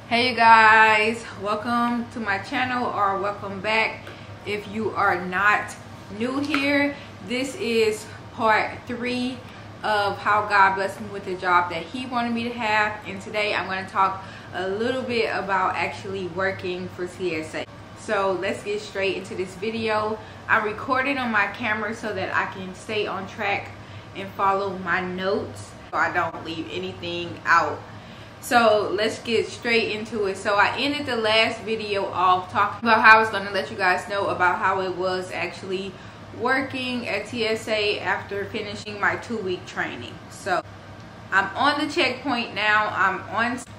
Hey you guys, welcome to my channel, or welcome back if you are not new here. This is part 3 of how God blessed me with the job that He wanted me to have, and today I'm going to talk a little bit about actually working for TSA. So let's get straight into this video. I recorded on my camera so that I can stay on track and follow my notes so I don't leave anything out. So let's get straight into it. So I ended the last video off talking about how I was going to let you guys know about how it was actually working at TSA after finishing my 2-week training. So I'm on the checkpoint now.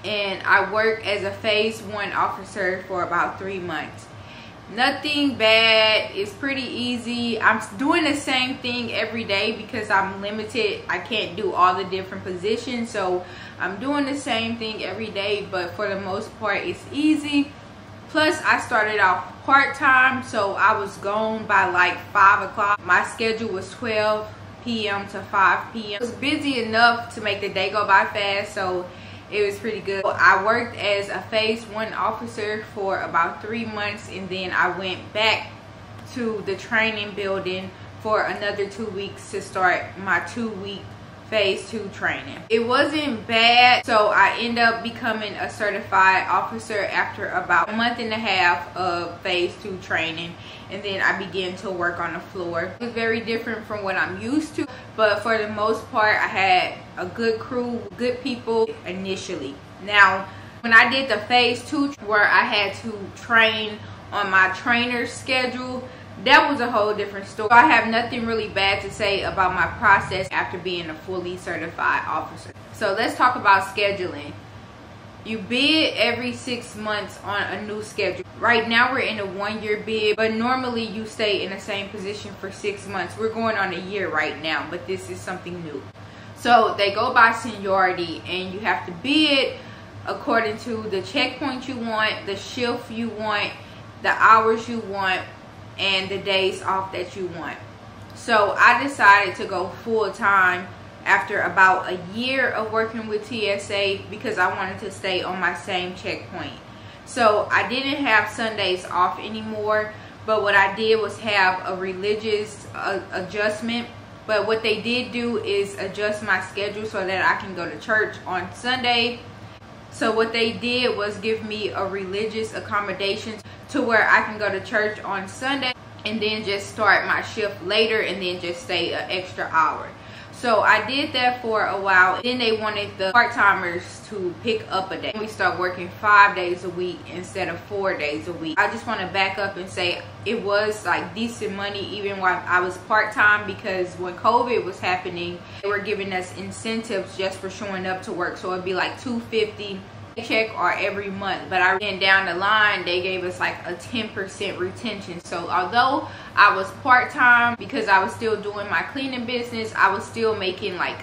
And I work as a phase 1 officer for about 3 months. Nothing bad. It's pretty easy. I'm doing the same thing every day because I'm limited. I can't do all the different positions, so I'm doing the same thing every day, but for the most part it's easy. Plus I started off part-time, so I was gone by like 5 o'clock. My schedule was 12 p.m. to 5 p.m. It was busy enough to make the day go by fast, so it was pretty good. I worked as a phase 1 officer for about 3 months, and then I went back to the training building for another 2 weeks to start my 2-week phase 2 training. It wasn't bad, so I ended up becoming a certified officer after about a month and a half of phase 2 training, and then I began to work on the floor. It was very different from what I'm used to, but for the most part I had a good crew, good people initially. Now when I did the phase 2 where I had to train on my trainer's schedule, that was a whole different story. I have nothing really bad to say about my process after being a fully certified officer. So let's talk about scheduling. You bid every 6 months on a new schedule. Right now we're in a 1-year bid, but normally you stay in the same position for 6 months. We're going on a year right now, but this is something new. So they go by seniority, and you have to bid according to the checkpoint you want, the shift you want, the hours you want, and the days off that you want. So I decided to go full-time after about a year of working with TSA because I wanted to stay on my same checkpoint. So I didn't have Sundays off anymore, but what I did was have a religious adjustment. But what they did do is adjust my schedule so that I can go to church on Sunday. So what they did was give me a religious accommodation to where I can go to church on Sunday and then just start my shift later and then just stay an extra hour. So I did that for a while. Then they wanted the part-timers to pick up a day. We start working 5 days a week instead of 4 days a week. I just want to back up and say it was like decent money even while I was part-time, because when COVID was happening, they were giving us incentives just for showing up to work. So it'd be like $250 check or every month, but down the line they gave us like a 10% retention. So although I was part-time, because I was still doing my cleaning business, I was still making like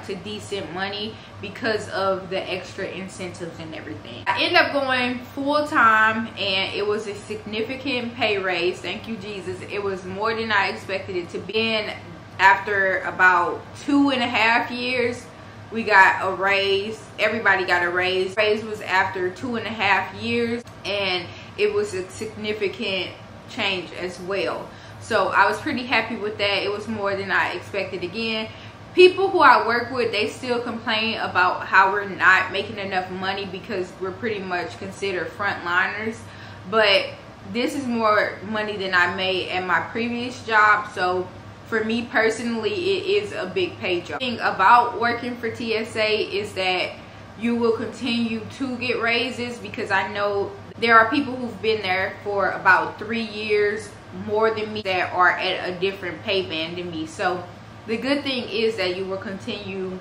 to decent money because of the extra incentives and everything. I ended up going full-time, and it was a significant pay raise. Thank you, Jesus. It was more than I expected it to be. And after about 2.5 years, we got a raise. Everybody got a raise. The raise was after 2.5 years, and it was a significant change as well. So I was pretty happy with that. It was more than I expected. Again, people who I work with, they still complain about how we're not making enough money because we're pretty much considered frontliners. But this is more money than I made at my previous job. So for me personally, it is a big pay jump. The thing about working for TSA is that you will continue to get raises, because I know there are people who've been there for about 3 years more than me that are at a different pay band than me. So the good thing is that you will continue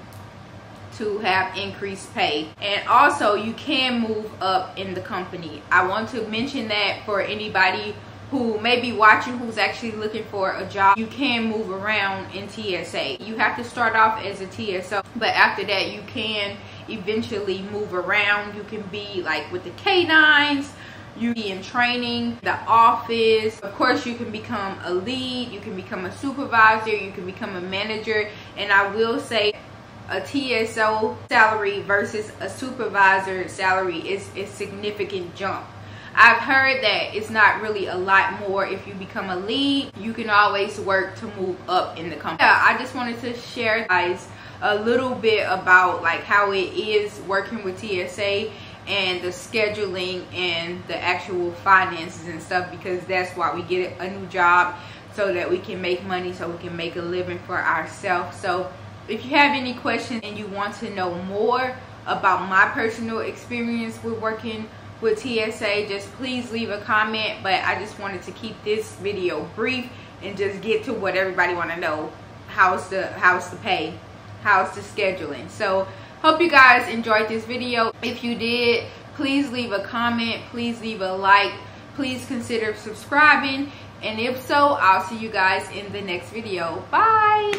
to have increased pay, and also you can move up in the company. I want to mention that for anybody who may be watching who's actually looking for a job. You can move around in TSA. You have to start off as a TSO, but after that you can eventually move around. You can be like with the K9s, you be in training, the office. Of course you can become a lead, you can become a supervisor, you can become a manager. And I will say a TSO salary versus a supervisor salary is a significant jump. I've heard that it's not really a lot more. If you become a lead, you can always work to move up in the company. I just wanted to share guys a little bit about like how it is working with TSA and the scheduling and the actual finances and stuff, because that's why we get a new job, so that we can make money, so we can make a living for ourselves. So if you have any questions and you want to know more about my personal experience with working with TSA, just please leave a comment. But I just wanted to keep this video brief and just get to what everybody want to know. How's the pay? How's the scheduling? So hope you guys enjoyed this video. If you did, please leave a comment, please leave a like, please consider subscribing, and if so, I'll see you guys in the next video. Bye.